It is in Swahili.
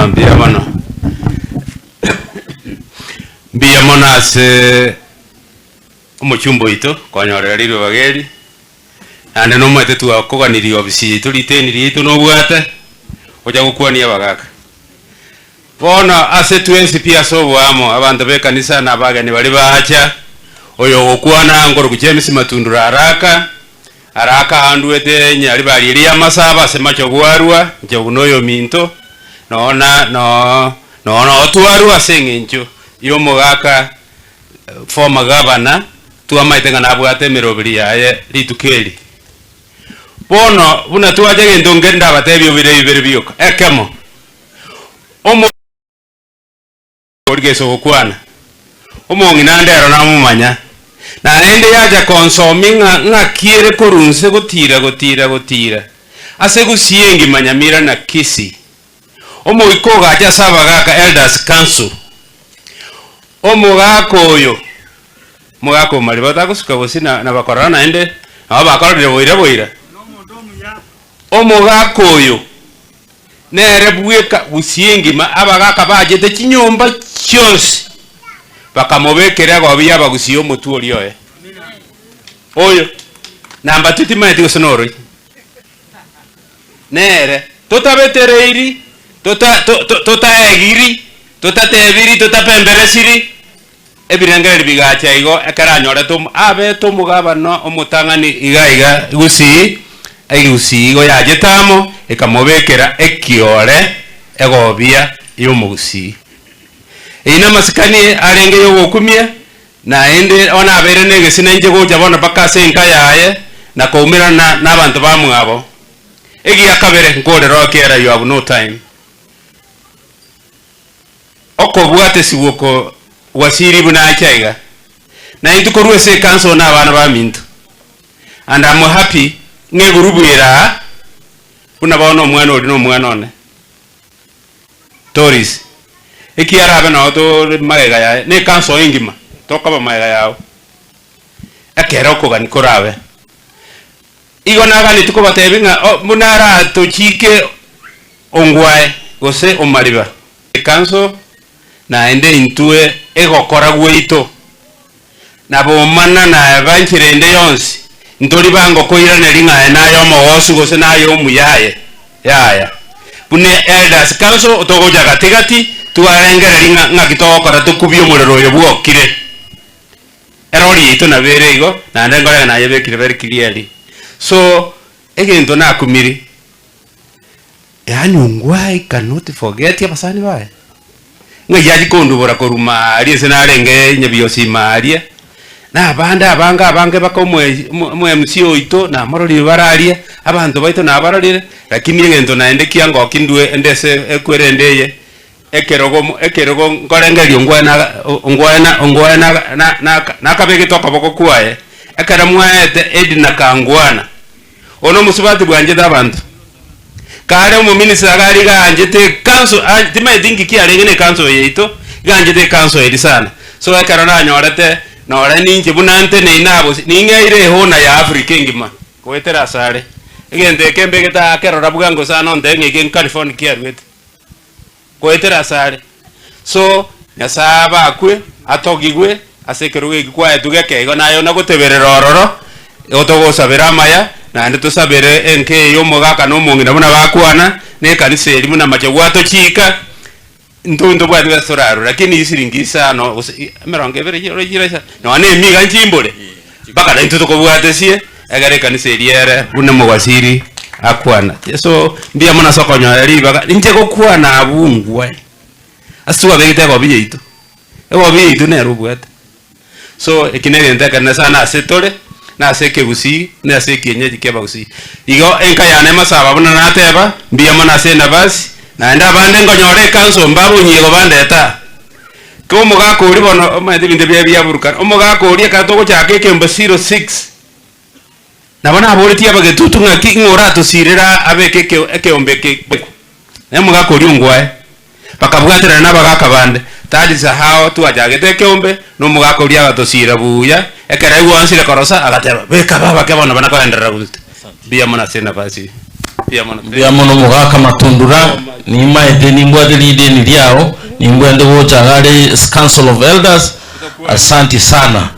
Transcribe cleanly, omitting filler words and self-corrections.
mbia mono se umuchumbo ito konyorera riro bageri ande no mwete tu akoganiri obisi tuliteni rito no bwata oja gukwania bagaka bona ase twensi pia sobo amo abantu be kanisa na bagani bali bacha oyo gukwana ngoro kujemisi matundura araka handwete nyali bali ria masaba semacho gwarwa nje gunoyo minto no otwarwa sengencho iyo mogaka former governor tuamaitenga na bwate merobiri yaye ritukeli bono buna tuaje gendo ngenda batebyo bire byoka ekemo omo orgeso gukwana omongi nandero na mumanya na ende yaja konsominga ngakire korunse gotira ase gusiengi manyamira na kisi omo ikoga aja saba gaka elders council omo gako oyo mogako mali batakusuka bosina na bakorana ende aba bakorere boira omo gako oyo nere bweka busiengi ma abagaka bajete kinyomba cyose bakamobekera gwabiya bagusiyo mutu oliyo oyo namba tutimati osonoro nere totabetereiri totaegiri totatebiri totapemberesiri ebirengere bigacha igo ekaranyore abe tomugabano omutangani igaiga gusi igo yajetamo ekamobekera ekiore egobia yomugusi ina masikani arenge yogokumia na ende ona abere negesine nje goja bona bakase enka yaye na koumira na abantu bamwabo egi akabere ngode rokera you have no time okobwate siwoko wasiri buna chaiga na itukorwe se kanso na abana ba mintu and I'm happy ngegurubwira buna baona omwana oli no mwana one toris ekiara abana oto magega ya ne kanso ingima tokaba magega yao akera okogani korabe igo nagani tukobatebinga munara tochike ongwae gose omariba kanso na ende intue egokora gweito na bomana na banchire ende yonsi ntori bango koira neringa nayo mogosu gose nayo muyaye yaya bune elders council otogoja gatigati tuarengera ringa ngakitokora tukubyo murero yo bwokire erori ito na bere igo na ndengora na yebekire very clearly so egento na kumiri yani ungwai cannot forget abasani bae ngayaji kondubora koruma ali senarenge nyebyosi maria na abange bakomwe MCO ito na marori bararia abantu baito na bararire lakini egento na ende kiango kindue endese ekwerendeye ekerogo ngorengeri ongwana na kabege toka boko kwae ekara mwaete edina kangwana ono musubati bwanje dabantu kare mu minister gari ganjete kanso time dingi ki arengene kanso yeito ganjete kanso edi sana so ekara na nyorete na ora ninje bunante ne inabo ningeire hona ya Afrika ngima kwetera sare egende kembe geta kerora bugango sana ndenge gen California kiarwet kwetera sare so nyasaba akwe atogigwe asekeruge kwa etugeke igo nayo nagoteberera ororo otogosabera maya na ndo sabere enke yo mogaka no mungina buna bakwana ne kanise elimu na machagwato chika ndo bwa restaurant lakini isiringisa no meronge bere jira no ane miga nchimbole baka na ntuto kobwatesie agare kanise eliere buna mwasiri akwana so mbia mona sokonyo ali baka nje kokwana abungwe asuwa begite ko biyeito ebo biyeito ne rubwata so ekinere ndaka na sana setore na seke gusi na seke nyeji keba gusi igo enka yane masaba buna nateba mbia mona sena basi na nda bande ngonyore kanso mbabu nyigo bande ta ko mugako uri bono ma binde bya buruka omugako uri ka to chake kemba 06 na bana aboreti abage tutunga ki ngora to sirira abeke ke ombeke ne mugako uri ngwae bakabwatira na bagaka bande tadi za hao tu ajagete keombe no mugako uri agatosira buya ekera iwansire korosa agateba beka baba ke bono bana ko endera gute bia mona sena basi bya mono mugaka matundura ni maete ni mbwa deni liao ni mbwa ndo chagale Council of Elders. Asante sana.